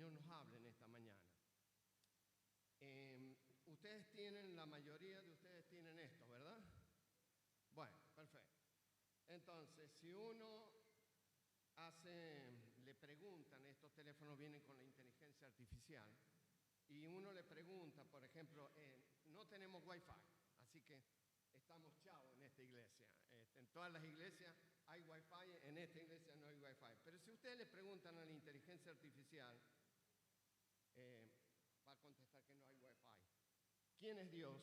Señor nos hable en esta mañana. Ustedes tienen, la mayoría de ustedes tienen esto, ¿verdad? Bueno, perfecto. Entonces, si uno le preguntan, estos teléfonos vienen con la inteligencia artificial, y uno le pregunta, por ejemplo, no tenemos Wi-Fi, así que estamos chavos en esta iglesia. En todas las iglesias hay Wi-Fi, en esta iglesia no hay Wi-Fi. Pero si ustedes le preguntan a la inteligencia artificial, va a contestar que no hay Wi-Fi. ¿Quién es Dios?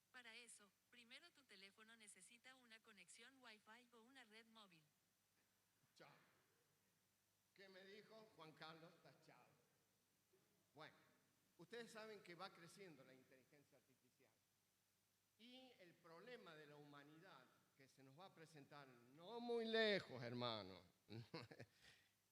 Para eso, primero tu teléfono necesita una conexión Wi-Fi o una red móvil. Chao. ¿Qué me dijo? Juan Carlos, está chao. Bueno, ustedes saben que va creciendo la inteligencia artificial. Y el problema de la humanidad que se nos va a presentar, no muy lejos, hermano,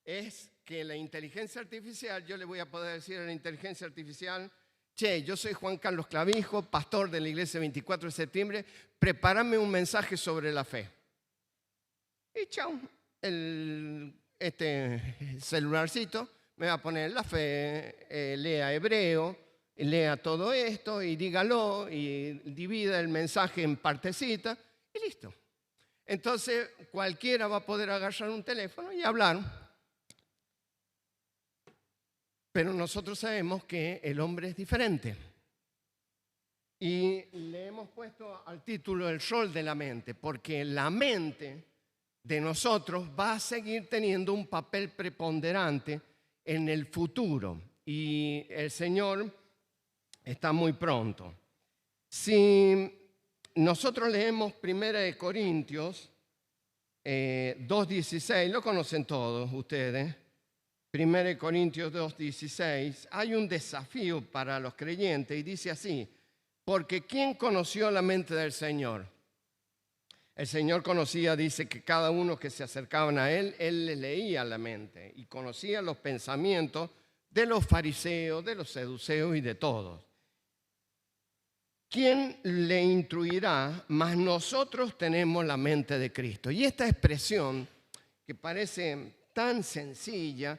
es que la inteligencia artificial, yo le voy a poder decir a la inteligencia artificial, che, yo soy Juan Carlos Clavijo, pastor de la iglesia 24 de septiembre, prepárame un mensaje sobre la fe. Y chao, este celularcito me va a poner la fe, lea hebreo, lea todo esto y dígalo y divida el mensaje en partecitas y listo. Entonces cualquiera va a poder agarrar un teléfono y hablar. Pero nosotros sabemos que el hombre es diferente. Y le hemos puesto al título el rol de la mente, porque la mente de nosotros va a seguir teniendo un papel preponderante en el futuro. Y el Señor está muy pronto. Si nosotros leemos 1 Corintios 2:16, lo conocen todos ustedes. 1 Corintios 2:16, hay un desafío para los creyentes y dice así, porque ¿quién conoció la mente del Señor? El Señor conocía, dice que cada uno que se acercaban a Él le leía la mente y conocía los pensamientos de los fariseos, de los saduceos y de todos. ¿Quién le instruirá? Mas nosotros tenemos la mente de Cristo. Y esta expresión que parece tan sencilla,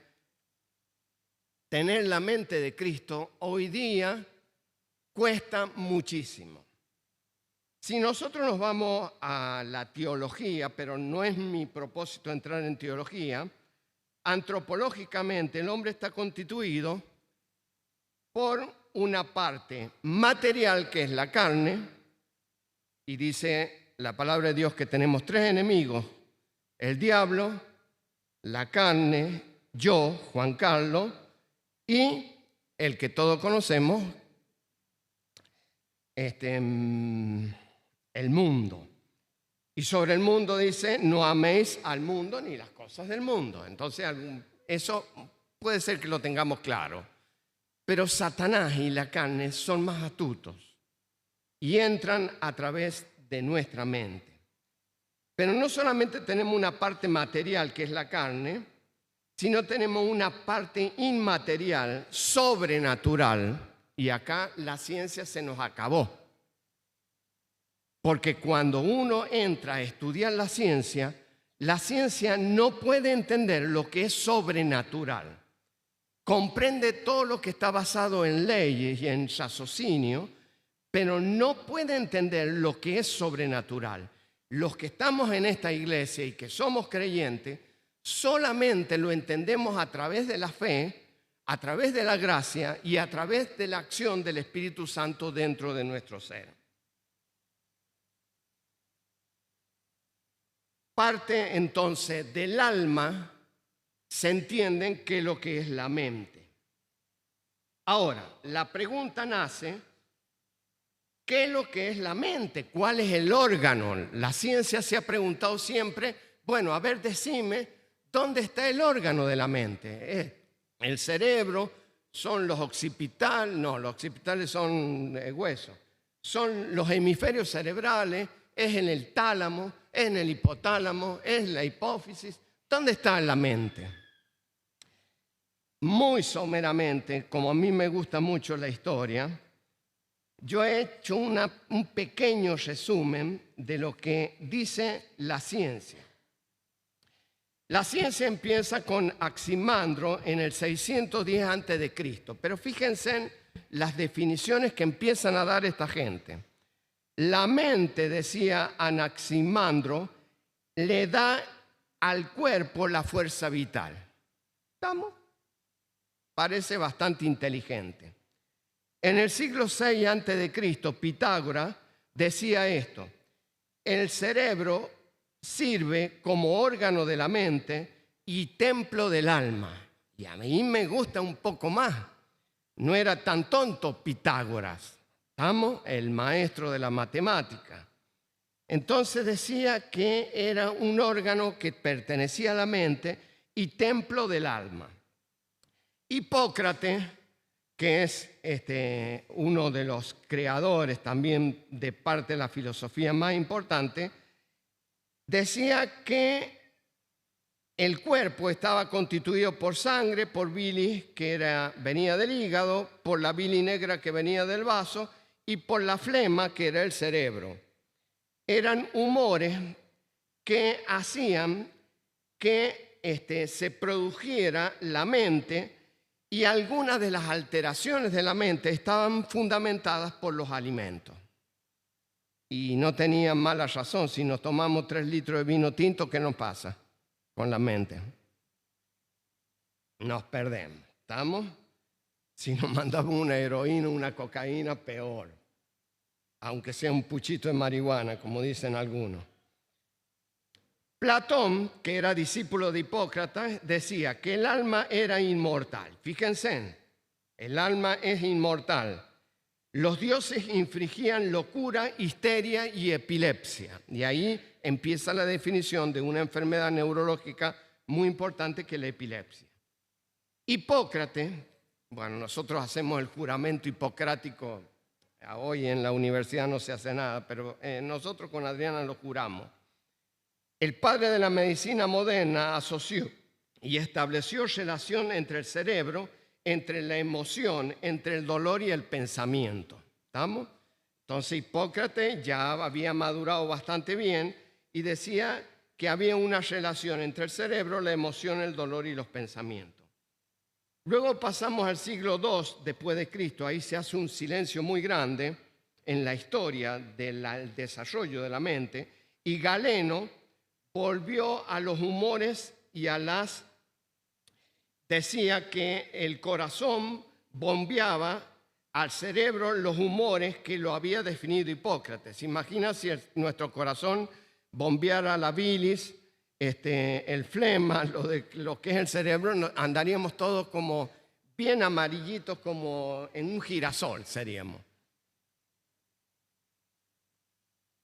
tener la mente de Cristo, hoy día cuesta muchísimo. Si nosotros nos vamos a la teología, pero no es mi propósito entrar en teología, antropológicamente el hombre está constituido por una parte material, que es la carne, y dice la palabra de Dios que tenemos tres enemigos: el diablo, la carne, yo, Juan Carlos, y el que todos conocemos, el mundo. Y sobre el mundo dice, no améis al mundo ni las cosas del mundo. Entonces, eso puede ser que lo tengamos claro. Pero Satanás y la carne son más astutos y entran a través de nuestra mente. Pero no solamente tenemos una parte material, que es la carne, sino tenemos una parte inmaterial, sobrenatural, y acá la ciencia se nos acabó. Porque cuando uno entra a estudiar la ciencia no puede entender lo que es sobrenatural. Comprende todo lo que está basado en leyes y en raciocinio, pero no puede entender lo que es sobrenatural. Los que estamos en esta iglesia y que somos creyentes, solamente lo entendemos a través de la fe, a través de la gracia y a través de la acción del Espíritu Santo dentro de nuestro ser. Parte entonces del alma se entienden qué es lo que es la mente. Ahora, la pregunta nace, ¿qué es lo que es la mente? ¿Cuál es el órgano? La ciencia se ha preguntado siempre, bueno, a ver, decime, ¿dónde está el órgano de la mente? ¿El cerebro? ¿Son los occipitales? No, los occipitales son huesos. ¿Son los hemisferios cerebrales? ¿Es en el tálamo? ¿Es en el hipotálamo? ¿Es la hipófisis? ¿Dónde está la mente? Muy someramente, como a mí me gusta mucho la historia, yo he hecho un pequeño resumen de lo que dice la ciencia. La ciencia empieza con Anaximandro en el 610 a.C., pero fíjense en las definiciones que empiezan a dar esta gente. La mente, decía Anaximandro, le da al cuerpo la fuerza vital. ¿Estamos? Parece bastante inteligente. En el siglo VI a.C., Pitágoras decía esto: el cerebro sirve como órgano de la mente y templo del alma. Y a mí me gusta un poco más. No era tan tonto Pitágoras, ¿estamos? El maestro de la matemática. Entonces decía que era un órgano que pertenecía a la mente y templo del alma. Hipócrates, que es uno de los creadores también de parte de la filosofía más importante, decía que el cuerpo estaba constituido por sangre, por bilis que venía del hígado, por la bilis negra que venía del vaso y por la flema que era el cerebro. Eran humores que hacían que se produjera la mente, y algunas de las alteraciones de la mente estaban fundamentadas por los alimentos. Y no tenían mala razón. Si nos tomamos 3 litros de vino tinto, ¿qué nos pasa con la mente? Nos perdemos. ¿Estamos? Si nos mandamos una heroína, una cocaína, peor. Aunque sea un puchito de marihuana, como dicen algunos. Platón, que era discípulo de Hipócrates, decía que el alma era inmortal. Fíjense, el alma es inmortal. Los dioses infligían locura, histeria y epilepsia. Y ahí empieza la definición de una enfermedad neurológica muy importante que es la epilepsia. Hipócrates, bueno, nosotros hacemos el juramento hipocrático. Hoy en la universidad no se hace nada, pero nosotros con Adriana lo juramos. El padre de la medicina moderna asoció y estableció relación entre el cerebro, entre la emoción, entre el dolor y el pensamiento. ¿Estamos? Entonces Hipócrates ya había madurado bastante bien y decía que había una relación entre el cerebro, la emoción, el dolor y los pensamientos. Luego pasamos al siglo II después de Cristo. Ahí se hace un silencio muy grande en la historia del desarrollo de la mente, y Galeno volvió a los humores y a las... Decía que el corazón bombeaba al cerebro los humores que lo había definido Hipócrates. Imagina si nuestro corazón bombeara la bilis, el flema, lo que es el cerebro, andaríamos todos como bien amarillitos, como en un girasol seríamos.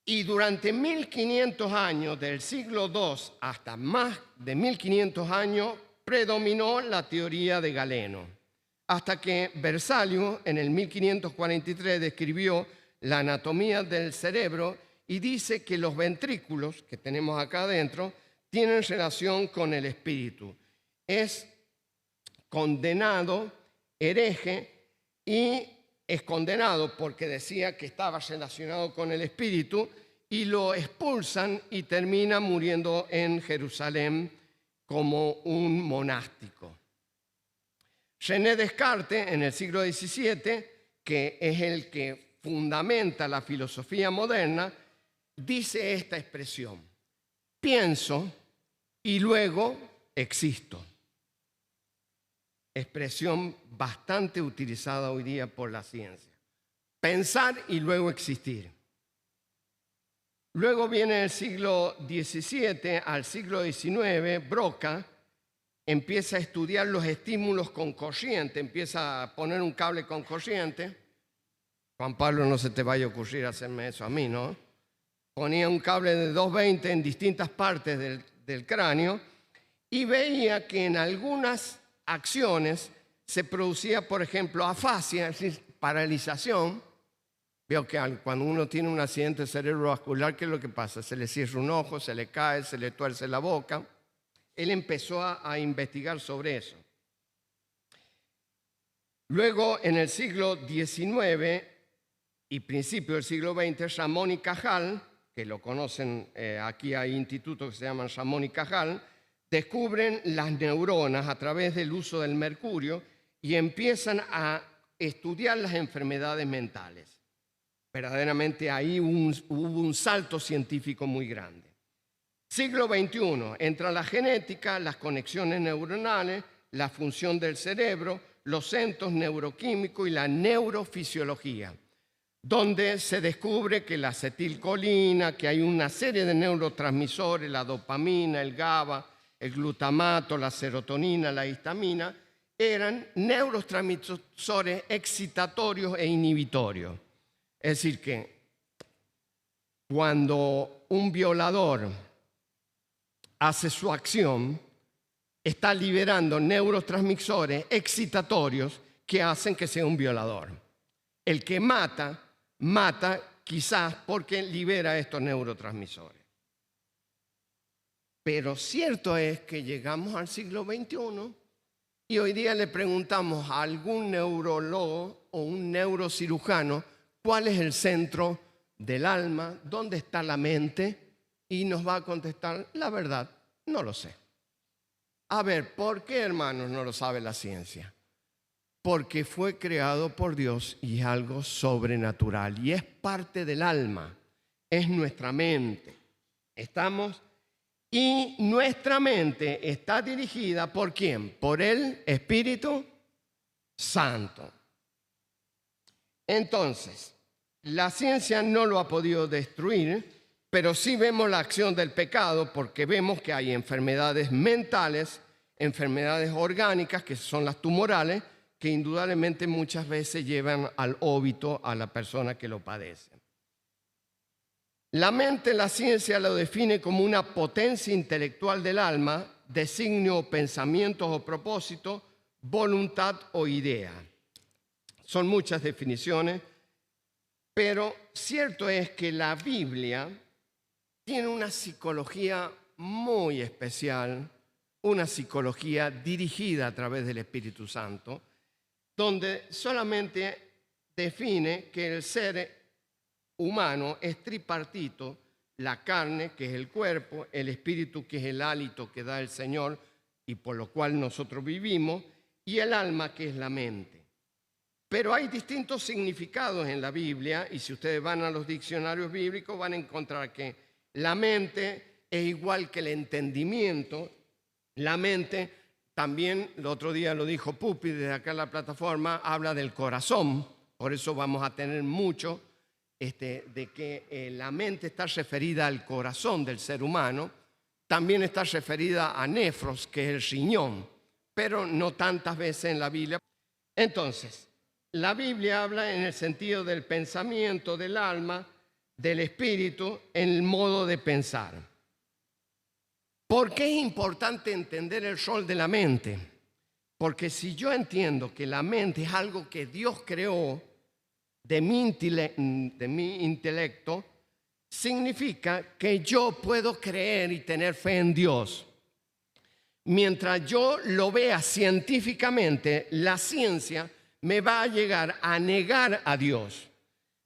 Y durante 1500 años, del siglo II hasta más de 1500 años, predominó la teoría de Galeno, hasta que Berzalio en el 1543 describió la anatomía del cerebro y dice que los ventrículos que tenemos acá adentro tienen relación con el espíritu. Es condenado, hereje, y es condenado porque decía que estaba relacionado con el espíritu, y lo expulsan y termina muriendo en Jerusalén como un monástico. René Descartes, en el siglo XVII, que es el que fundamenta la filosofía moderna, dice esta expresión: pienso y luego existo. Expresión bastante utilizada hoy día por la ciencia. Pensar y luego existir. Luego viene el siglo XVII al siglo XIX, Broca empieza a estudiar los estímulos con corriente, empieza a poner un cable con corriente. Juan Pablo, no se te vaya a ocurrir hacerme eso a mí, ¿no? Ponía un cable de 220 en distintas partes del cráneo y veía que en algunas acciones se producía, por ejemplo, afasia, es decir, paralización. Veo que cuando uno tiene un accidente cerebrovascular, ¿qué es lo que pasa? Se le cierra un ojo, se le cae, se le tuerce la boca. Él empezó a investigar sobre eso. Luego, en el siglo XIX y principio del siglo XX, Ramón y Cajal, que lo conocen, aquí hay institutos que se llaman Ramón y Cajal, descubren las neuronas a través del uso del mercurio y empiezan a estudiar las enfermedades mentales. Verdaderamente ahí hubo un salto científico muy grande. Siglo XXI, entra la genética, las conexiones neuronales, la función del cerebro, los centros neuroquímicos y la neurofisiología, donde se descubre que la acetilcolina, que hay una serie de neurotransmisores, la dopamina, el GABA, el glutamato, la serotonina, la histamina, eran neurotransmisores excitatorios e inhibitorios. Es decir, que cuando un violador hace su acción, está liberando neurotransmisores excitatorios que hacen que sea un violador. El que mata quizás porque libera estos neurotransmisores. Pero cierto es que llegamos al siglo XXI y hoy día le preguntamos a algún neurólogo o un neurocirujano cuál es el centro del alma, dónde está la mente, y nos va a contestar, la verdad, no lo sé. A ver, ¿por qué, hermanos, no lo sabe la ciencia? Porque fue creado por Dios y es algo sobrenatural y es parte del alma, es nuestra mente. ¿Estamos? Y nuestra mente está dirigida ¿por quién? Por el Espíritu Santo. Entonces, la ciencia no lo ha podido destruir, pero sí vemos la acción del pecado porque vemos que hay enfermedades mentales, enfermedades orgánicas, que son las tumorales, que indudablemente muchas veces llevan al óbito a la persona que lo padece. La mente, la ciencia lo define como una potencia intelectual del alma, designio, pensamientos o propósito, voluntad o idea. Son muchas definiciones, pero cierto es que la Biblia tiene una psicología muy especial, una psicología dirigida a través del Espíritu Santo, donde solamente define que el ser humano es tripartito: la carne, que es el cuerpo, el espíritu, que es el hálito que da el Señor y por lo cual nosotros vivimos, y el alma, que es la mente. Pero hay distintos significados en la Biblia, y si ustedes van a los diccionarios bíblicos van a encontrar que la mente es igual que el entendimiento. La mente, también el otro día lo dijo Pupi desde acá en la plataforma, habla del corazón. Por eso vamos a tener mucho de que la mente está referida al corazón del ser humano. También está referida a nefros, que es el riñón, pero no tantas veces en la Biblia. Entonces, la Biblia habla en el sentido del pensamiento, del alma, del espíritu, en el modo de pensar. ¿Por qué es importante entender el rol de la mente? Porque si yo entiendo que la mente es algo que Dios creó de mi intelecto, significa que yo puedo creer y tener fe en Dios. Mientras yo lo vea científicamente, la ciencia me va a llegar a negar a Dios.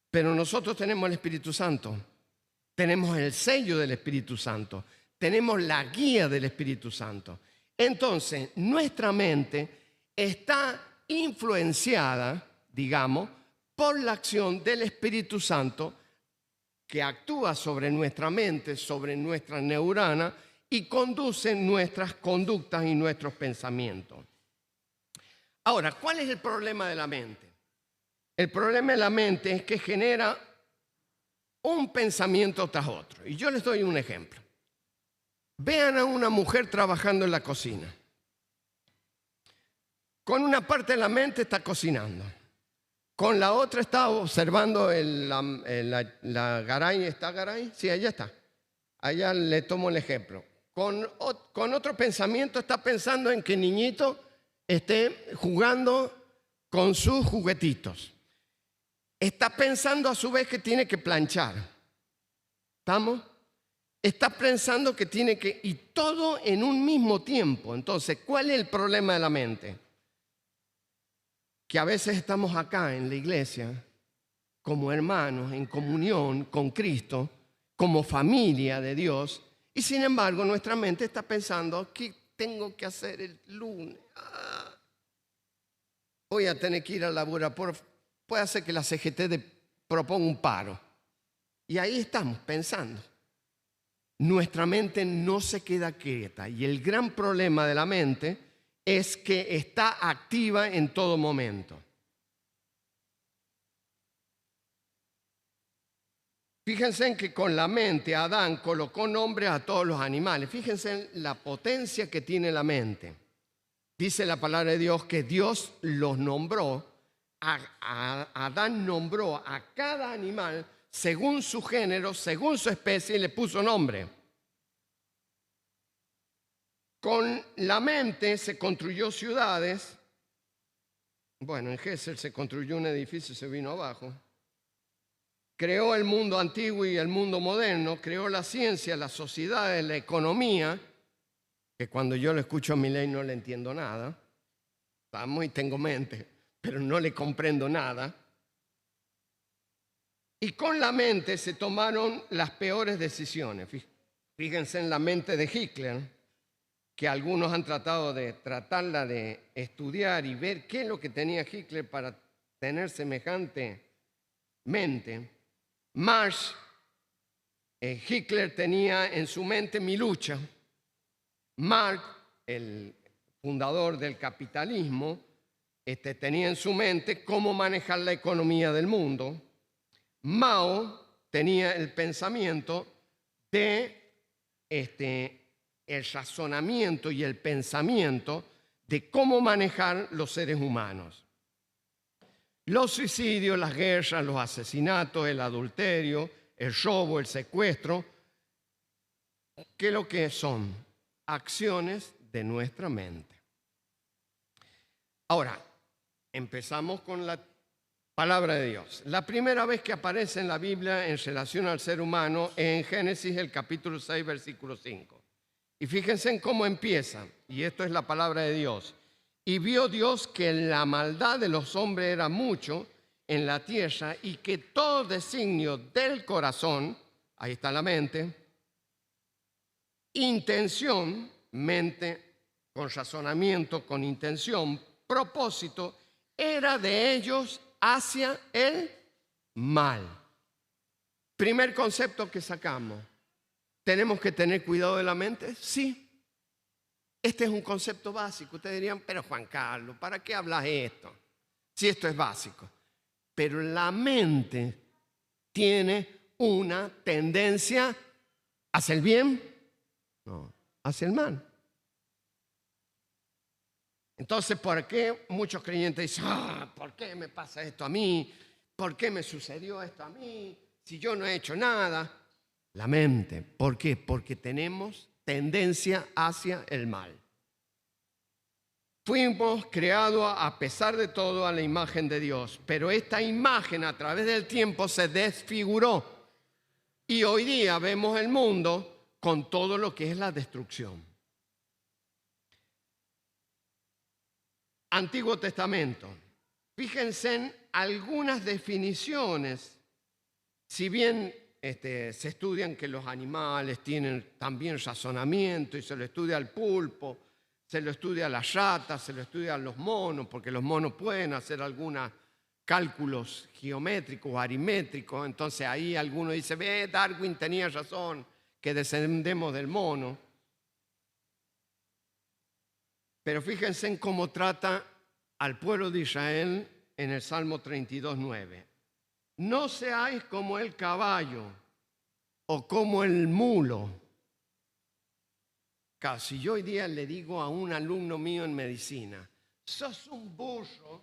Pero nosotros tenemos el Espíritu Santo, tenemos el sello del Espíritu Santo, tenemos la guía del Espíritu Santo. Entonces, nuestra mente está influenciada, digamos, por la acción del Espíritu Santo, que actúa sobre nuestra mente, sobre nuestra neurona, y conduce nuestras conductas y nuestros pensamientos. Ahora, ¿cuál es el problema de la mente? El problema de la mente es que genera un pensamiento tras otro. Y yo les doy un ejemplo. Vean a una mujer trabajando en la cocina. Con una parte de la mente está cocinando. Con la otra está observando la garay. ¿Está garay? Sí, allá está. Allá le tomo el ejemplo. Con otro pensamiento está pensando en que el niñito esté jugando con sus juguetitos. Está pensando a su vez que tiene que planchar. ¿Estamos? Está pensando que tiene que... Y todo en un mismo tiempo. Entonces, ¿cuál es el problema de la mente? Que a veces estamos acá en la iglesia como hermanos, en comunión con Cristo, como familia de Dios, Y sin embargo, nuestra mente está pensando, ¿qué tengo que hacer el lunes? Voy a tener que ir a laburar. Puede ser que la CGT proponga un paro. Y ahí estamos pensando. Nuestra mente no se queda quieta. Y el gran problema de la mente es que está activa en todo momento. Fíjense en que con la mente Adán colocó nombre a todos los animales. Fíjense en la potencia que tiene la mente. Dice la palabra de Dios que Dios los nombró, Adán nombró a cada animal según su género, según su especie, y le puso nombre. Con la mente se construyó ciudades. Bueno, en Gesser se construyó un edificio y se vino abajo. Creó el mundo antiguo y el mundo moderno, creó la ciencia, las sociedades, la economía, que cuando yo lo escucho a Milei no le entiendo nada. Vamos, y tengo mente, pero no le comprendo nada. Y con la mente se tomaron las peores decisiones. Fíjense en la mente de Hitler, que algunos han tratado de tratarla de estudiar y ver qué es lo que tenía Hitler para tener semejante mente. Marx, Hitler tenía en su mente mi lucha. Marx, el fundador del capitalismo, tenía en su mente cómo manejar la economía del mundo. Mao tenía el pensamiento de el razonamiento y el pensamiento de cómo manejar los seres humanos. Los suicidios, las guerras, los asesinatos, el adulterio, el robo, el secuestro, ¿qué es lo que son? Acciones de nuestra mente. Ahora, empezamos con la palabra de Dios. La primera vez que aparece en la Biblia en relación al ser humano es en Génesis, el capítulo 6, versículo 5. Y fíjense en cómo empieza, y esto es la palabra de Dios. Y vio Dios que la maldad de los hombres era mucho en la tierra y que todo designio del corazón, ahí está la mente, intención, mente con razonamiento, con intención, propósito, era de ellos hacia el mal. Primer concepto que sacamos. ¿Tenemos que tener cuidado de la mente? Sí. Este es un concepto básico. Ustedes dirían, pero Juan Carlos, ¿para qué hablas esto? Si esto es básico. Pero la mente tiene una tendencia hacia el bien, no, hacia el mal. Entonces, ¿por qué muchos creyentes dicen, ¿por qué me pasa esto a mí? ¿Por qué me sucedió esto a mí? Si yo no he hecho nada. La mente. ¿Por qué? Porque tenemos tendencia hacia el mal. Fuimos creados a pesar de todo a la imagen de Dios, pero esta imagen a través del tiempo se desfiguró y hoy día vemos el mundo con todo lo que es la destrucción. Antiguo Testamento. Fíjense en algunas definiciones, si bien se estudian que los animales tienen también razonamiento y se lo estudia al pulpo, se lo estudia a las ratas, se lo estudia a los monos, porque los monos pueden hacer algunos cálculos geométricos o aritmétricos. Entonces ahí alguno dice, ve, Darwin tenía razón, que descendemos del mono. Pero fíjense en cómo trata al pueblo de Israel en el Salmo 32:9. No seáis como el caballo o como el mulo. Si yo hoy día le digo a un alumno mío en medicina, sos un burro,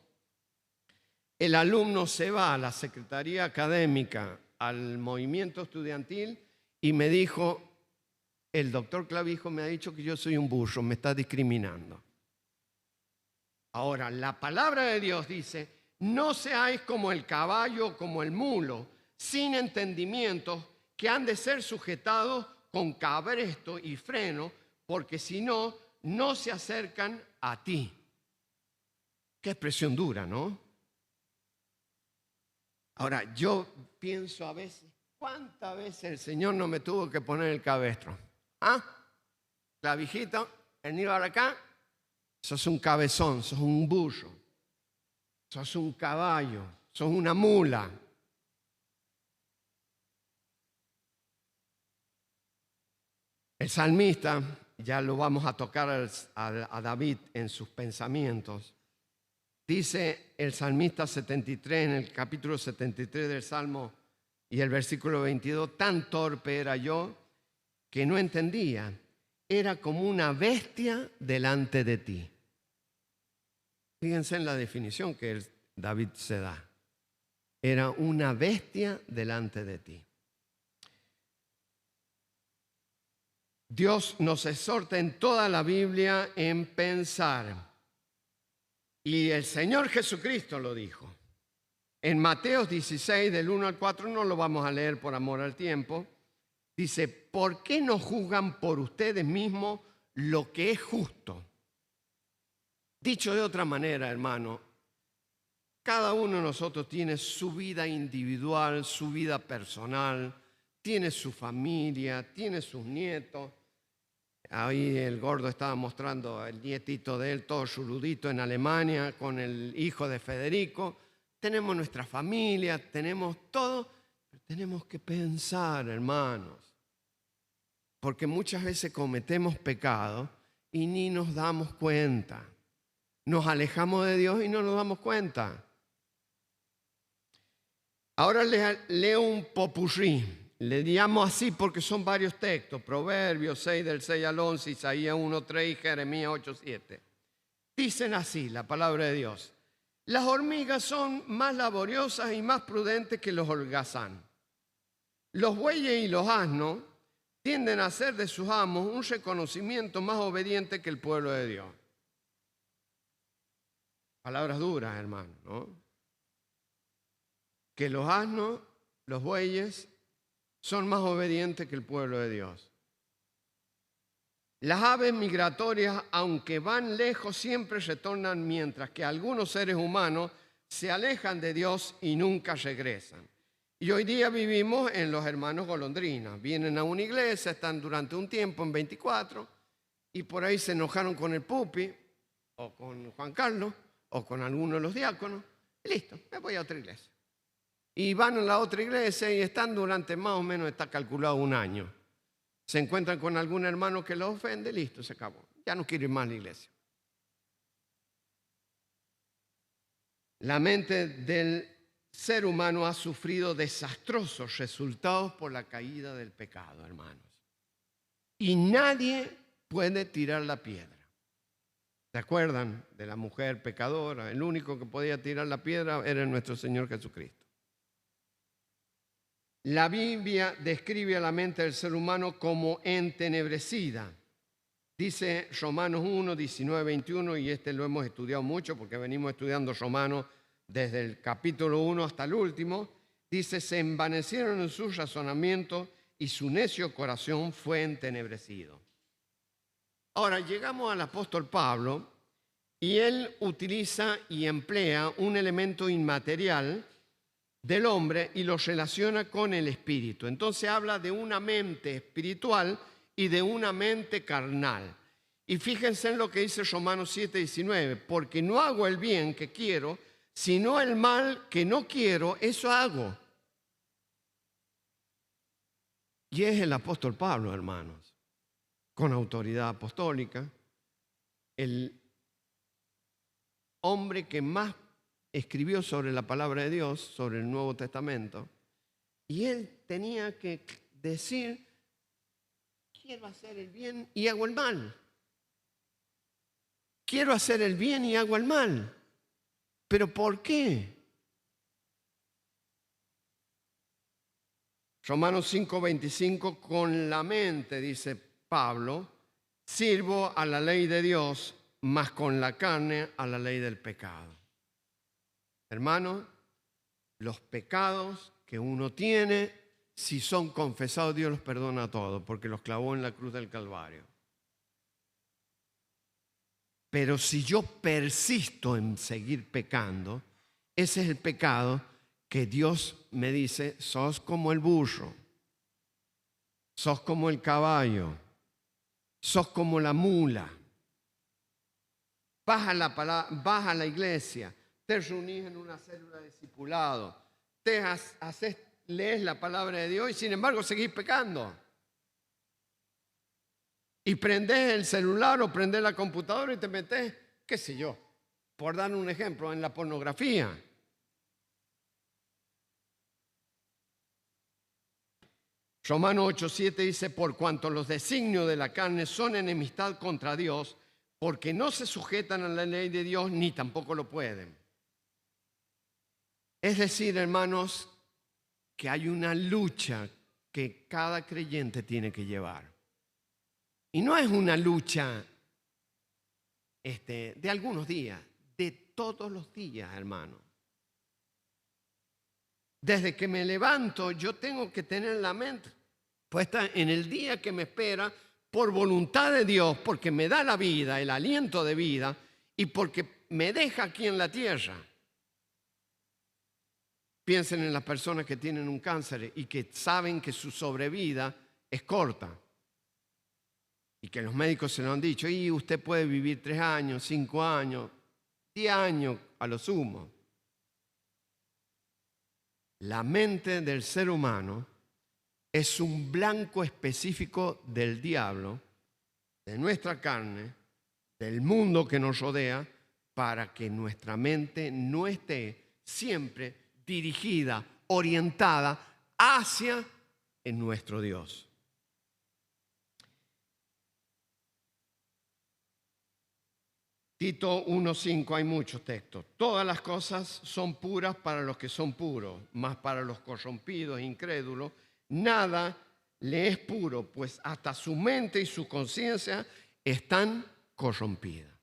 el alumno se va a la secretaría académica, al movimiento estudiantil y me dijo, el doctor Clavijo me ha dicho que yo soy un burro, me está discriminando. Ahora, la palabra de Dios dice, no seáis como el caballo, como el mulo, sin entendimientos, que han de ser sujetados con cabresto y freno, porque si no, no se acercan a ti. Qué expresión dura, ¿no? Ahora, yo pienso a veces, ¿cuántas veces el Señor no me tuvo que poner el cabestro? ¿Ah? Clavijito, venir para acá. Sos un cabezón, sos un burro, sos un caballo, sos una mula. El salmista, ya lo vamos a tocar a David en sus pensamientos, dice el salmista 73, en el capítulo 73 del Salmo y el versículo 22, tan torpe era yo que no entendía, era como una bestia delante de ti. Fíjense en la definición que David se da. Era una bestia delante de ti. Dios nos exhorta en toda la Biblia en pensar. Y el Señor Jesucristo lo dijo. En Mateo 16, del 1 al 4, no lo vamos a leer por amor al tiempo. Dice, ¿por qué no juzgan por ustedes mismos lo que es justo? Dicho de otra manera, hermano, cada uno de nosotros tiene su vida individual, su vida personal, tiene su familia, tiene sus nietos. Ahí el gordo estaba mostrando el nietito de él, todo chuludito en Alemania, con el hijo de Federico. Tenemos nuestra familia, tenemos todo, pero tenemos que pensar, hermanos. Porque muchas veces cometemos pecados y ni nos damos cuenta. Nos alejamos de Dios y no nos damos cuenta. Ahora leo un popurrí. Le llamo así porque son varios textos. Proverbios 6, del 6 al 11, Isaías 1, 3 y Jeremías 8, 7. Dicen así la palabra de Dios. Las hormigas son más laboriosas y más prudentes que los holgazanes. Los bueyes y los asnos tienden a hacer de sus amos un reconocimiento más obediente que el pueblo de Dios. Palabras duras, hermano, ¿no? Que los asnos, los bueyes, son más obedientes que el pueblo de Dios. Las aves migratorias, aunque van lejos, siempre retornan, mientras que algunos seres humanos se alejan de Dios y nunca regresan. Y hoy día vivimos en los hermanos golondrinas. Vienen a una iglesia, están durante un tiempo en 24 y por ahí se enojaron con el pupi o con Juan Carlos o con alguno de los diáconos. Y listo, me voy a otra iglesia. Y van a la otra iglesia y están durante más o menos, está calculado, un año. Se encuentran con algún hermano que los ofende, listo, se acabó. Ya no quiero ir más a la iglesia. La mente del ser humano ha sufrido desastrosos resultados por la caída del pecado, hermanos. Y nadie puede tirar la piedra. ¿Se acuerdan de la mujer pecadora? El único que podía tirar la piedra era nuestro Señor Jesucristo. La Biblia describe a la mente del ser humano como entenebrecida. Dice Romanos 1, 19, 21, y lo hemos estudiado mucho porque venimos estudiando Romanos desde el capítulo 1 hasta el último. Dice, se envanecieron en sus razonamientos y su necio corazón fue entenebrecido. Ahora llegamos al apóstol Pablo y él utiliza y emplea un elemento inmaterial del hombre y lo relaciona con el espíritu. Entonces habla de una mente espiritual y de una mente carnal. Y fíjense en lo que dice Romanos 7, 19. Porque no hago el bien que quiero, sino el mal que no quiero, eso hago. Y es el apóstol Pablo, hermanos, con autoridad apostólica, el hombre que más escribió sobre la palabra de Dios, sobre el Nuevo Testamento, y él tenía que decir, quiero hacer el bien y hago el mal. Quiero hacer el bien y hago el mal. ¿Pero por qué? Romanos 5:25, con la mente, dice Pablo, sirvo a la ley de Dios, mas con la carne a la ley del pecado. Hermanos, los pecados que uno tiene, si son confesados, Dios los perdona a todos, porque los clavó en la cruz del Calvario. Pero si yo persisto en seguir pecando, ese es el pecado que Dios me dice, sos como el burro, sos como el caballo, sos como la mula. Vas a la iglesia, te reunís en una célula de discipulado, lees la palabra de Dios y sin embargo seguís pecando. Y prendés el celular o prendés la computadora y te metés, qué sé yo, por dar un ejemplo, en la pornografía. Romanos 8:7 dice, por cuanto los designios de la carne son enemistad contra Dios, porque no se sujetan a la ley de Dios ni tampoco lo pueden. Es decir, hermanos, que hay una lucha que cada creyente tiene que llevar. Y no es una lucha de algunos días, de todos los días, hermano. Desde que me levanto, yo tengo que tener la mente puesta en el día que me espera por voluntad de Dios, porque me da la vida, el aliento de vida y porque me deja aquí en la tierra. Piensen en las personas que tienen un cáncer y que saben que su sobrevida es corta. Y que los médicos se lo han dicho, y usted puede vivir 3 años, 5 años, 10 años a lo sumo. La mente del ser humano es un blanco específico del diablo, de nuestra carne, del mundo que nos rodea, para que nuestra mente no esté siempre dirigida, orientada hacia en nuestro Dios. Tito 1:5, hay muchos textos. Todas las cosas son puras para los que son puros, mas para los corrompidos e incrédulos, nada le es puro, pues hasta su mente y su conciencia están corrompidas.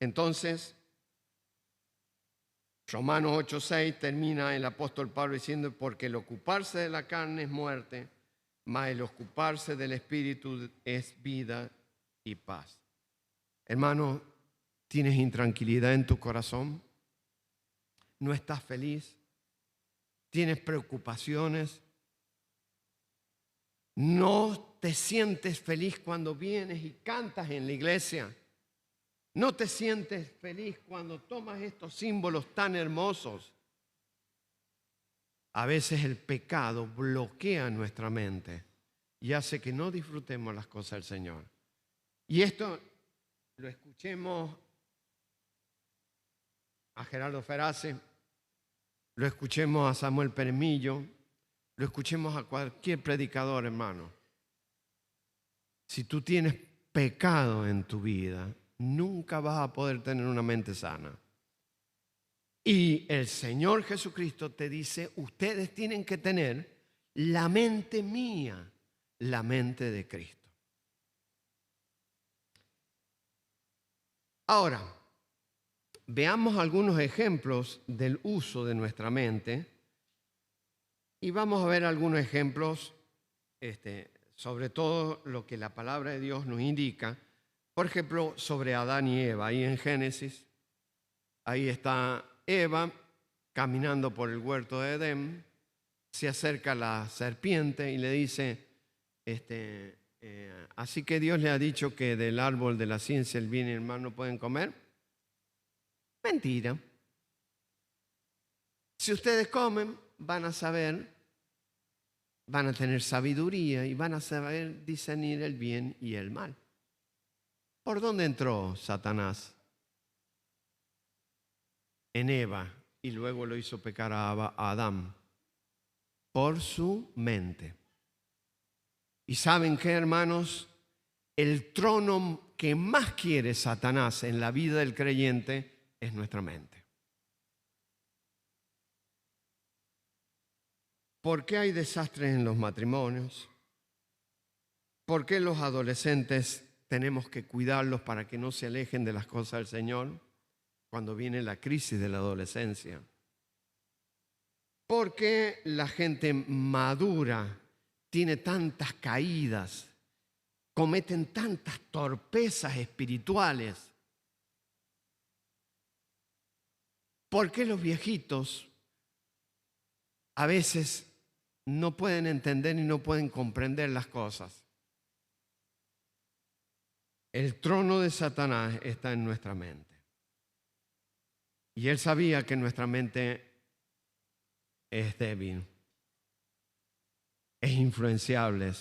Entonces, Romanos 8:6 termina el apóstol Pablo diciendo, porque el ocuparse de la carne es muerte, mas el ocuparse del Espíritu es vida y paz. Hermano, ¿tienes intranquilidad en tu corazón? ¿No estás feliz? ¿Tienes preocupaciones? ¿No te sientes feliz cuando vienes y cantas en la iglesia? ¿No te sientes feliz cuando tomas estos símbolos tan hermosos? A veces el pecado bloquea nuestra mente y hace que no disfrutemos las cosas del Señor. Y esto lo escuchemos a Gerardo Ferace, lo escuchemos a Samuel Peremillo, lo escuchemos a cualquier predicador, hermano. Si tú tienes pecado en tu vida, nunca vas a poder tener una mente sana. Y el Señor Jesucristo te dice, ustedes tienen que tener la mente mía, la mente de Cristo. Ahora, veamos algunos ejemplos del uso de nuestra mente y vamos a ver algunos ejemplos, sobre todo lo que la palabra de Dios nos indica. Por ejemplo, sobre Adán y Eva, ahí en Génesis, ahí está Eva caminando por el huerto de Edén, se acerca la serpiente y le dice, así que Dios le ha dicho que del árbol de la ciencia, el bien y el mal no pueden comer. Mentira. Si ustedes comen, van a saber, van a tener sabiduría y van a saber discernir el bien y el mal. ¿Por dónde entró Satanás? En Eva, y luego lo hizo pecar a Adán. Por su mente. ¿Y saben qué, hermanos? El trono que más quiere Satanás en la vida del creyente es nuestra mente. ¿Por qué hay desastres en los matrimonios? ¿Por qué los adolescentes tenemos que cuidarlos para que no se alejen de las cosas del Señor cuando viene la crisis de la adolescencia? ¿Por qué la gente madura tiene tantas caídas, cometen tantas torpezas espirituales? ¿Por qué los viejitos a veces no pueden entender y no pueden comprender las cosas? El trono de Satanás está en nuestra mente. Y él sabía que nuestra mente es débil, es influenciable,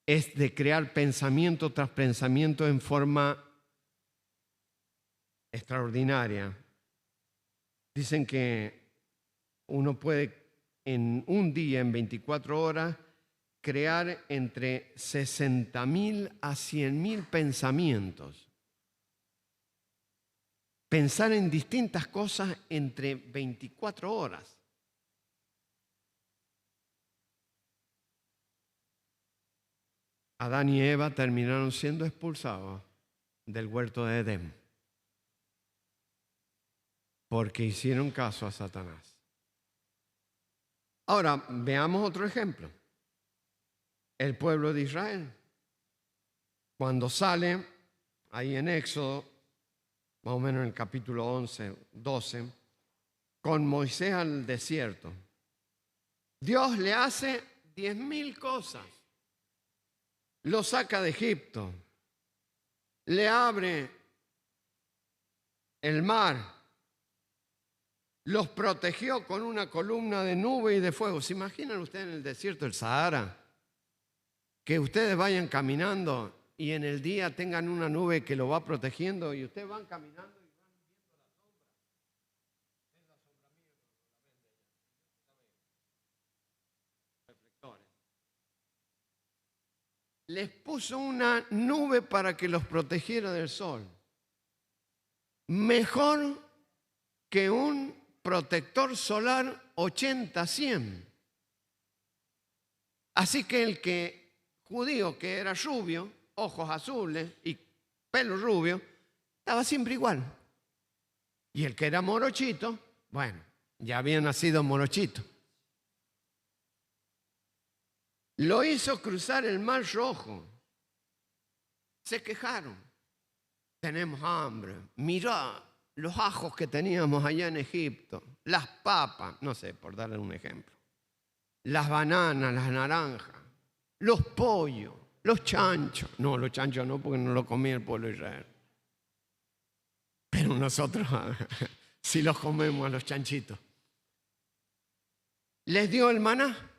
es de crear pensamiento tras pensamiento en forma extraordinaria. Dicen que uno puede en un día, en 24 horas, crear entre 60.000 a 100.000 pensamientos. Pensar en distintas cosas entre 24 horas. Adán y Eva terminaron siendo expulsados del huerto de Edén porque hicieron caso a Satanás. Ahora, veamos otro ejemplo. El pueblo de Israel, cuando sale, ahí en Éxodo, más o menos en el capítulo 11, 12, con Moisés al desierto, Dios le hace 10.000 cosas. Lo saca de Egipto, le abre el mar, los protegió con una columna de nube y de fuego. ¿Se imaginan ustedes en el desierto del Sahara? Que ustedes vayan caminando y en el día tengan una nube que lo va protegiendo y ustedes van caminando y van viendo la sombra. Es la sombra mía, reflectores. Les puso una nube para que los protegiera del sol. Mejor que un protector solar 80-100. Así que el judío que era rubio, ojos azules y pelo rubio, estaba siempre igual. Y el que era morochito, bueno, ya había nacido morochito. Lo hizo cruzar el Mar Rojo. Se quejaron. Tenemos hambre. Mirá los ajos que teníamos allá en Egipto, las papas, no sé, por darle un ejemplo, las bananas, las naranjas, los pollos, los chanchos. No, los chanchos no, porque no lo comía el pueblo de Israel. Pero nosotros sí los comemos a los chanchitos. Les dio el maná.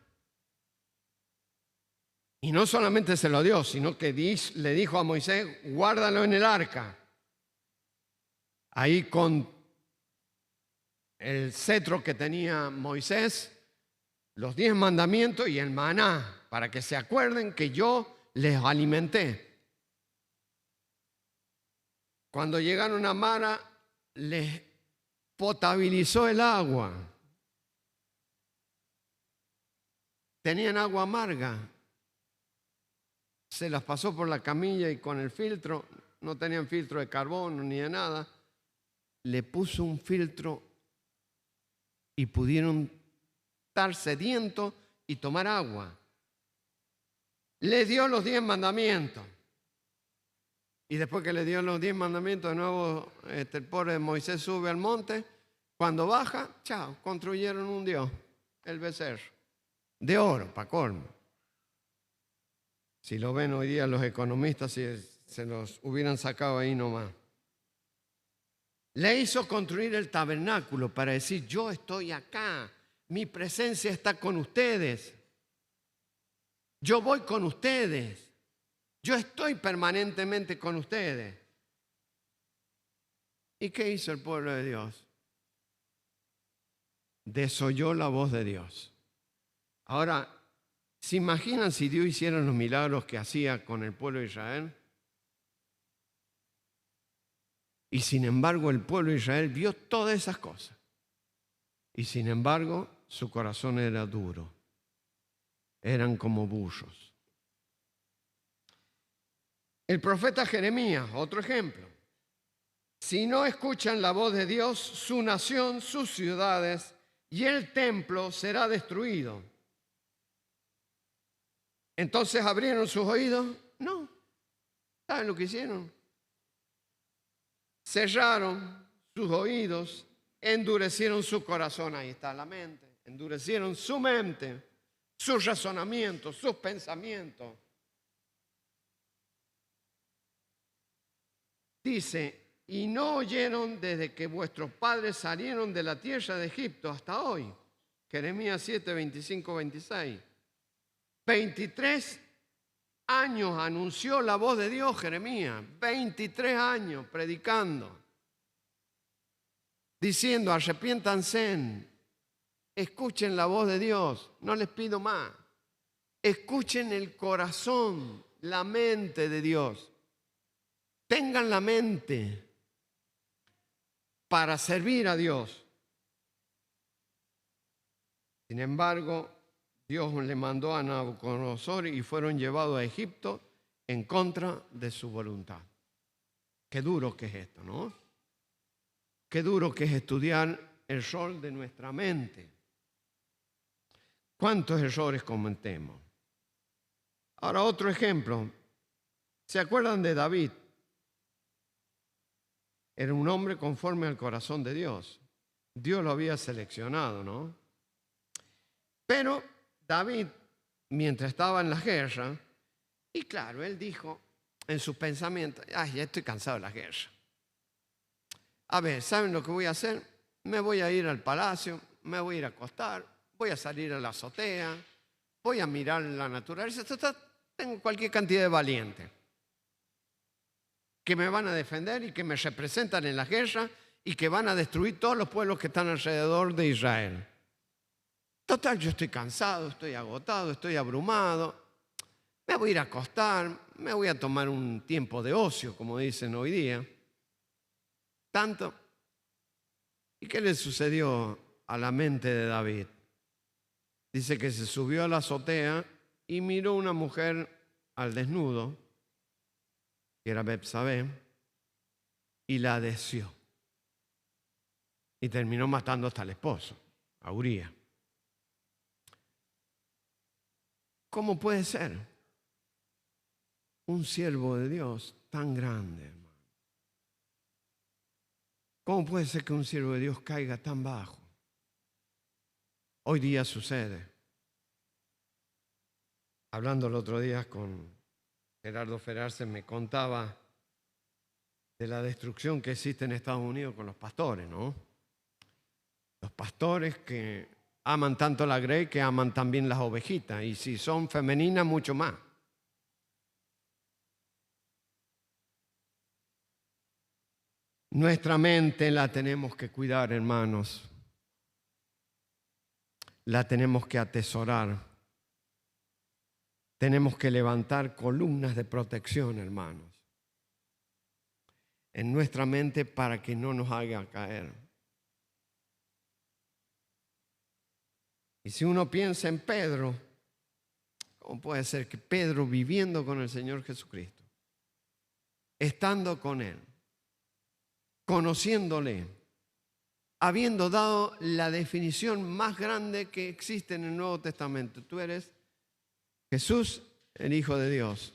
Y no solamente se lo dio, sino que le dijo a Moisés, guárdalo en el arca. Ahí con el cetro que tenía Moisés, los 10 mandamientos y el maná, para que se acuerden que yo les alimenté. Cuando llegaron a Mara, les potabilizó el agua. Tenían agua amarga. Se las pasó por la camilla y con el filtro, no tenían filtro de carbono ni de nada, le puso un filtro y pudieron estar sedientos y tomar agua. Le dio los 10 mandamientos. Y después que le dio los 10 mandamientos, de nuevo el pobre Moisés sube al monte. Cuando baja, chao, construyeron un dios, el becerro, de oro, para colmo. Si lo ven hoy día los economistas, si se los hubieran sacado ahí nomás. Le hizo construir el tabernáculo para decir, yo estoy acá, mi presencia está con ustedes. Yo voy con ustedes. Yo estoy permanentemente con ustedes. ¿Y qué hizo el pueblo de Dios? Desoyó la voz de Dios. Ahora, ¿se imaginan si Dios hiciera los milagros que hacía con el pueblo de Israel? Y sin embargo el pueblo de Israel vio todas esas cosas. Y sin embargo su corazón era duro. Eran como burros. El profeta Jeremías, otro ejemplo. Si no escuchan la voz de Dios, su nación, sus ciudades y el templo será destruido. Entonces, ¿abrieron sus oídos? No. ¿Saben lo que hicieron? Cerraron sus oídos, endurecieron su corazón. Ahí está la mente. Endurecieron su mente, sus razonamientos, sus pensamientos. dice, y no oyeron desde que vuestros padres salieron de la tierra de Egipto hasta hoy. Jeremías 7, 25, 26. 23 años anunció la voz de Dios Jeremías. 23 años predicando. Diciendo, arrepiéntanse, escuchen la voz de Dios, no les pido más. Escuchen el corazón, la mente de Dios. Tengan la mente para servir a Dios. Sin embargo, Dios le mandó a Nabucodonosor y fueron llevados a Egipto en contra de su voluntad. Qué duro que es esto, ¿no? Qué duro que es estudiar el rol de nuestra mente. ¿Cuántos errores cometemos? Ahora otro ejemplo. ¿Se acuerdan de David? Era un hombre conforme al corazón de Dios. Dios lo había seleccionado, ¿no? Pero David, mientras estaba en la guerra, y claro, él dijo en sus pensamientos, ay, ya estoy cansado de la guerra. A ver, ¿saben lo que voy a hacer? Me voy a ir al palacio, me voy a ir a acostar, voy a salir a la azotea, voy a mirar la naturaleza. Tengo cualquier cantidad de valientes que me van a defender y que me representan en la guerra y que van a destruir todos los pueblos que están alrededor de Israel. Total, yo estoy cansado, estoy agotado, estoy abrumado. Me voy a ir a acostar, me voy a tomar un tiempo de ocio, como dicen hoy día. Tanto. ¿Y qué le sucedió a la mente de David? Dice que se subió a la azotea y miró una mujer al desnudo, que era Betsabé, y la deseó. Y terminó matando hasta el esposo, a Uría. ¿Cómo puede ser un siervo de Dios tan grande, hermano? ¿Cómo puede ser que un siervo de Dios caiga tan bajo? Hoy día sucede. Hablando el otro día con Gerardo Ferarse, me contaba de la destrucción que existe en Estados Unidos con los pastores, ¿no? Los pastores que aman tanto la grey que aman también las ovejitas, y si son femeninas, mucho más. Nuestra mente la tenemos que cuidar, hermanos. La tenemos que atesorar. Tenemos que levantar columnas de protección, hermanos, en nuestra mente para que no nos haga caer. Y si uno piensa en Pedro, ¿cómo puede ser que Pedro, viviendo con el Señor Jesucristo, estando con Él, conociéndole, habiendo dado la definición más grande que existe en el Nuevo Testamento, tú eres Jesús, el Hijo de Dios,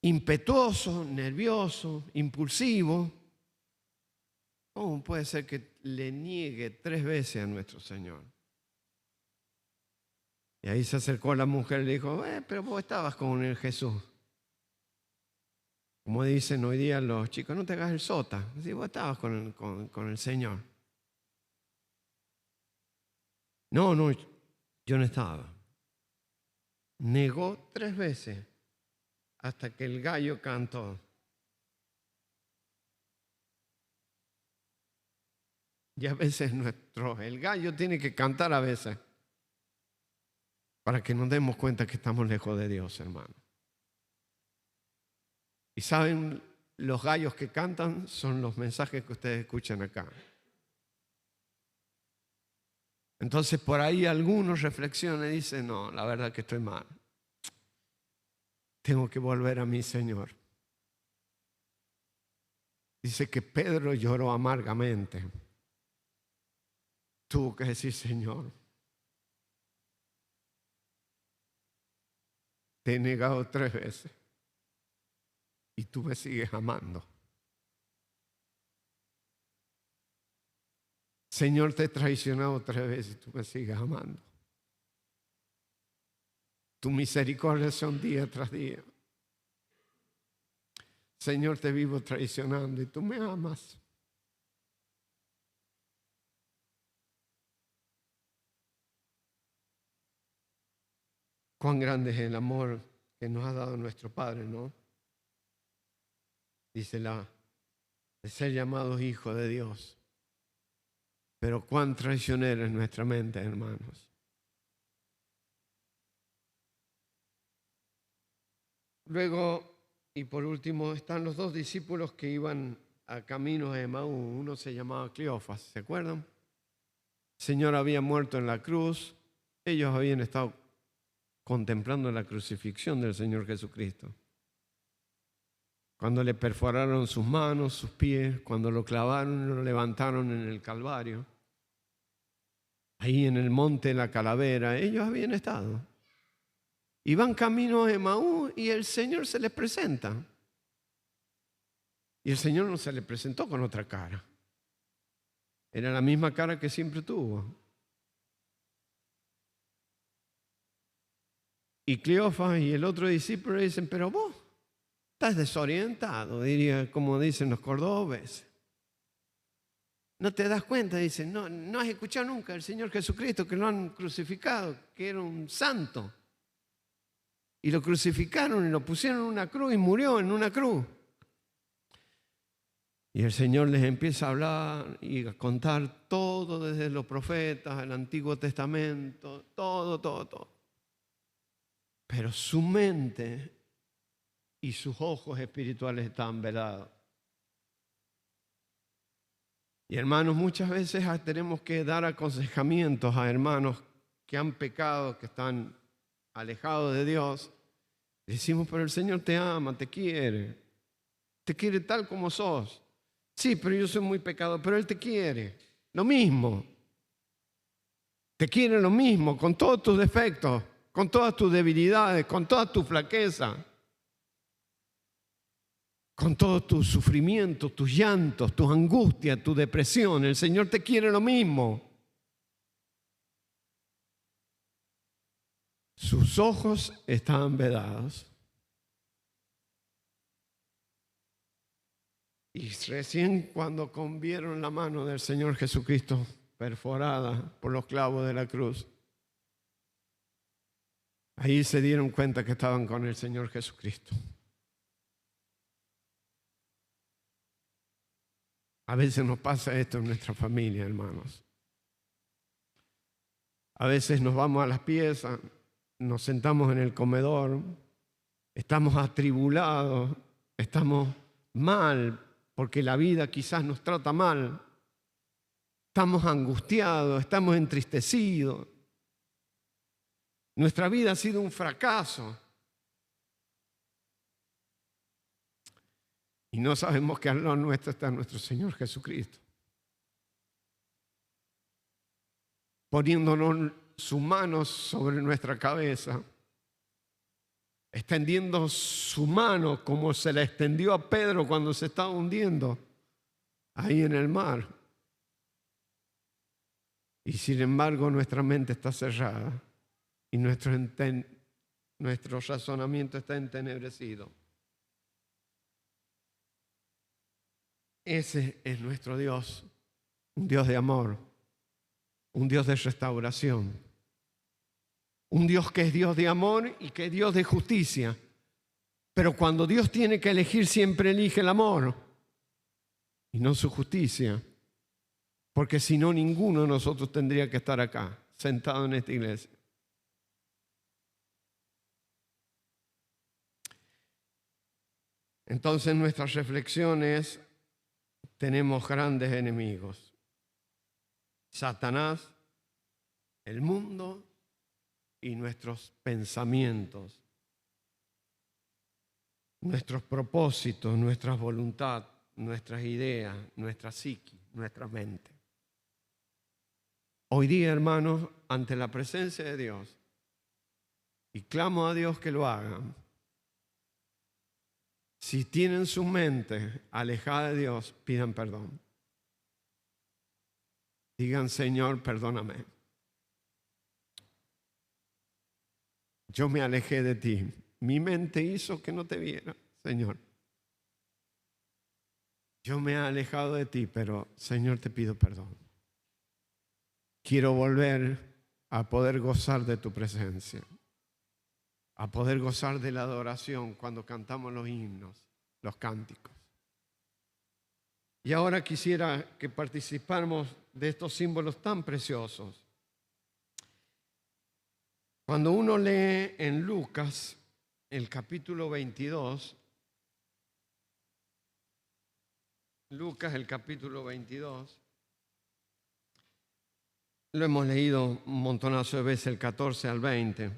impetuoso, nervioso, impulsivo, ¿cómo puede ser que le niegue 3 veces a nuestro Señor? Y ahí se acercó a la mujer y le dijo, pero vos estabas con el Jesús. Como dicen hoy día los chicos, no te hagas el sota. Sí, vos estabas con el Señor. No, yo no estaba. Negó 3 veces hasta que el gallo cantó. Y a veces el gallo tiene que cantar a veces para que nos demos cuenta que estamos lejos de Dios, hermano. Y saben, los gallos que cantan son los mensajes que ustedes escuchan acá. Entonces por ahí algunos reflexionan y dicen, no, la verdad que estoy mal. Tengo que volver a mi Señor. Dice que Pedro lloró amargamente. Tuvo que decir, Señor, te he negado 3 veces y tú me sigues amando. Señor, te he traicionado 3 veces y tú me sigues amando. Tu misericordia son día tras día. Señor, te vivo traicionando y tú me amas. Cuán grande es el amor que nos ha dado nuestro Padre, ¿no? Dice de ser llamados hijos de Dios. Pero cuán traicionera es nuestra mente, hermanos. Luego, y por último, están los dos discípulos que iban a camino a Emaú. Uno se llamaba Cleofas, ¿se acuerdan? El Señor había muerto en la cruz. Ellos habían estado contemplando la crucifixión del Señor Jesucristo. Cuando le perforaron sus manos, sus pies, cuando lo clavaron y lo levantaron en el Calvario, ahí en el monte de la Calavera, ellos habían estado. Iban camino a Emaú y el Señor se les presenta. Y el Señor no se le presentó con otra cara. Era la misma cara que siempre tuvo. Y Cleofas y el otro discípulo le dicen, pero vos estás desorientado, diría, como dicen los cordobeses. ¿No te das cuenta? Dicen, no has escuchado nunca al Señor Jesucristo, que lo han crucificado, que era un santo. Y lo crucificaron y lo pusieron en una cruz y murió en una cruz. Y el Señor les empieza a hablar y a contar todo desde los profetas, el Antiguo Testamento, todo. Pero su mente y sus ojos espirituales estaban velados. Y hermanos, muchas veces tenemos que dar aconsejamientos a hermanos que han pecado, que están alejados de Dios. Decimos, pero el Señor te ama, te quiere tal como sos. Sí, pero yo soy muy pecador, pero Él te quiere. Lo mismo. Te quiere lo mismo, con todos tus defectos, con todas tus debilidades, con toda tu flaqueza, con todos tus sufrimientos, tus llantos, tus angustias, tu depresión. El Señor te quiere lo mismo. Sus ojos estaban vedados. Y recién cuando vieron la mano del Señor Jesucristo perforada por los clavos de la cruz, ahí se dieron cuenta que estaban con el Señor Jesucristo. A veces nos pasa esto en nuestra familia, hermanos. A veces nos vamos a las piezas, nos sentamos en el comedor, estamos atribulados, estamos mal porque la vida quizás nos trata mal, estamos angustiados, estamos entristecidos. Nuestra vida ha sido un fracaso. Y no sabemos que al lado nuestro está nuestro Señor Jesucristo, poniéndonos sus manos sobre nuestra cabeza, extendiendo su mano como se la extendió a Pedro cuando se estaba hundiendo ahí en el mar. Y sin embargo nuestra mente está cerrada y nuestro razonamiento está entenebrecido. Ese es nuestro Dios, un Dios de amor, un Dios de restauración, un Dios que es Dios de amor y que es Dios de justicia. Pero cuando Dios tiene que elegir, siempre elige el amor y no su justicia, porque si no, ninguno de nosotros tendría que estar acá, sentado en esta iglesia. Entonces nuestras reflexiones: tenemos grandes enemigos: Satanás, el mundo y nuestros pensamientos, nuestros propósitos, nuestra voluntad, nuestras ideas, nuestra psique, nuestra mente. Hoy día, hermanos, ante la presencia de Dios, y clamo a Dios que lo hagan, si tienen su mente alejada de Dios, pidan perdón. Digan: Señor, perdóname. Yo me alejé de ti. Mi mente hizo que no te viera, Señor. yo me he alejado de ti, pero Señor, te pido perdón. Quiero volver a poder gozar de tu presencia, a poder gozar de la adoración cuando cantamos los himnos, los cánticos. Y ahora quisiera que participáramos de estos símbolos tan preciosos. Cuando uno lee en Lucas el capítulo 22, Lucas el capítulo 22, lo hemos leído un montonazo de veces, el 14 al 20,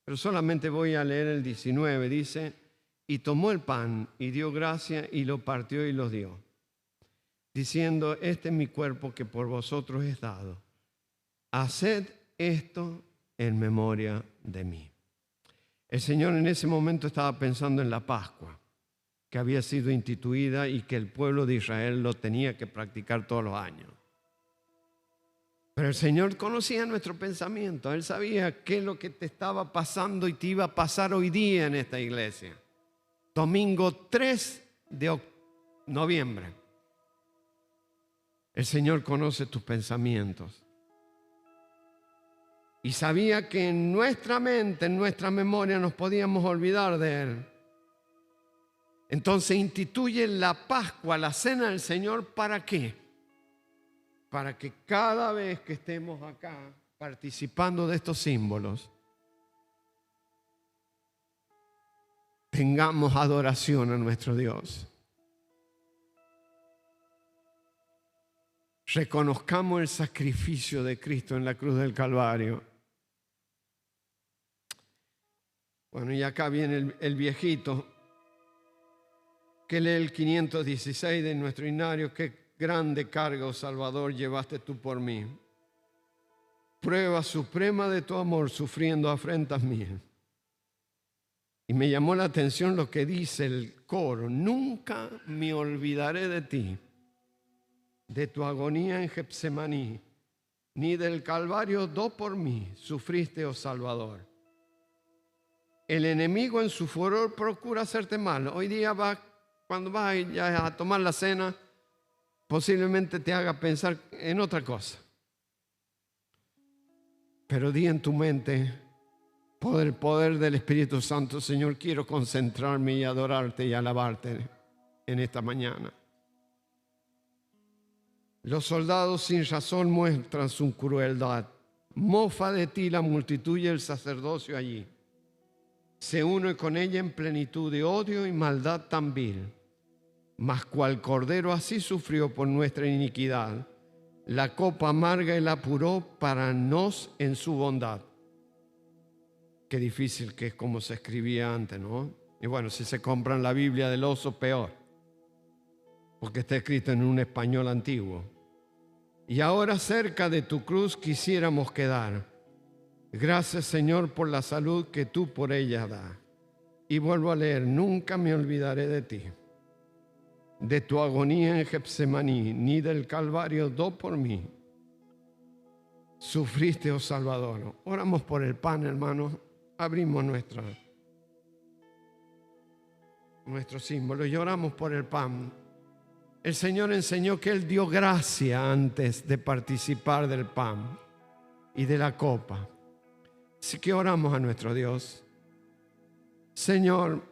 pero solamente voy a leer el 19. Dice, y tomó el pan y dio gracia y lo partió y los dio, diciendo, este es mi cuerpo que por vosotros es dado. Haced esto en memoria de mí. El Señor en ese momento estaba pensando en la Pascua, que había sido instituida y que el pueblo de Israel lo tenía que practicar todos los años. Pero el Señor conocía nuestro pensamiento. Él sabía qué es lo que te estaba pasando y te iba a pasar hoy día en esta iglesia. Domingo 3 de noviembre. El Señor conoce tus pensamientos. Y sabía que en nuestra mente, en nuestra memoria, nos podíamos olvidar de Él. Entonces instituye la Pascua, la cena del Señor, ¿para qué? Para que cada vez que estemos acá participando de estos símbolos, tengamos adoración a nuestro Dios. Reconozcamos el sacrificio de Cristo en la cruz del Calvario. Bueno, y acá viene el viejito que lee el 516 de nuestro himnario. Qué grande carga, oh Salvador, llevaste tú por mí. Prueba suprema de tu amor, sufriendo afrentas mías. Y me llamó la atención lo que dice el coro. Nunca me olvidaré de ti, de tu agonía en Getsemaní, ni del Calvario do por mí sufriste, oh Salvador. El enemigo en su furor procura hacerte mal. Hoy día cuando vas a tomar la cena, posiblemente te haga pensar en otra cosa. Pero di en tu mente, por el poder del Espíritu Santo, Señor, quiero concentrarme y adorarte y alabarte en esta mañana. Los soldados sin razón muestran su crueldad. Mofa de ti la multitud y el sacerdocio allí. Se une con ella en plenitud de odio y maldad tan vil. Mas cual cordero así sufrió por nuestra iniquidad. La copa amarga él apuró para nos en su bondad. Qué difícil que es como se escribía antes, ¿no? Y bueno, si se compran la Biblia del oso, peor, porque está escrito en un español antiguo. Y ahora cerca de tu cruz quisiéramos quedar. Gracias, Señor, por la salud que tú por ella das. Y vuelvo a leer, nunca me olvidaré de ti, de tu agonía en Getsemaní, ni del Calvario do por mí sufriste, oh Salvador. Oramos por el pan, hermanos. Abrimos nuestro símbolo y oramos por el pan. El Señor enseñó que Él dio gracia antes de participar del pan y de la copa. Así que oramos a nuestro Dios. Señor,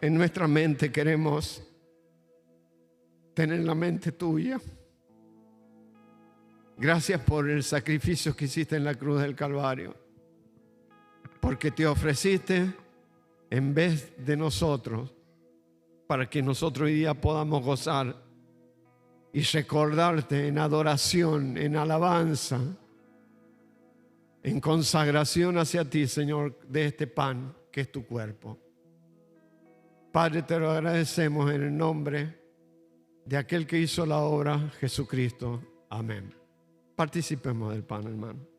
en nuestra mente queremos tener la mente tuya. Gracias por el sacrificio que hiciste en la cruz del Calvario, porque te ofreciste en vez de nosotros, para que nosotros hoy día podamos gozar y recordarte en adoración, en alabanza, en consagración hacia ti, Señor, de este pan que es tu cuerpo. Padre, te lo agradecemos en el nombre de aquel que hizo la obra, Jesucristo. Amén. Participemos del pan, hermano.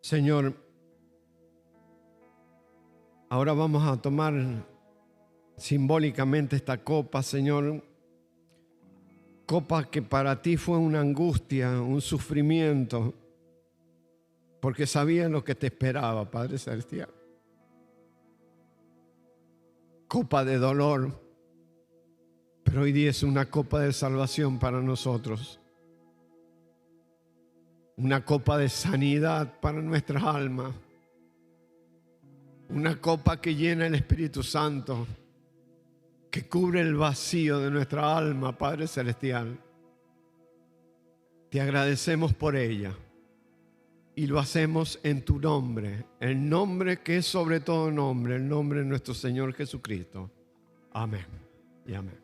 Señor, Ahora vamos a tomar simbólicamente esta copa, Señor. Copa que para ti fue una angustia, un sufrimiento, porque sabías lo que te esperaba, Padre Celestial. Copa de dolor, pero hoy día es una copa de salvación para nosotros. Una copa de sanidad para nuestras almas. Una copa que llena el Espíritu Santo, que cubre el vacío de nuestra alma, Padre Celestial. Te agradecemos por ella y lo hacemos en tu nombre, el nombre que es sobre todo nombre, el nombre de nuestro Señor Jesucristo. Amén y amén.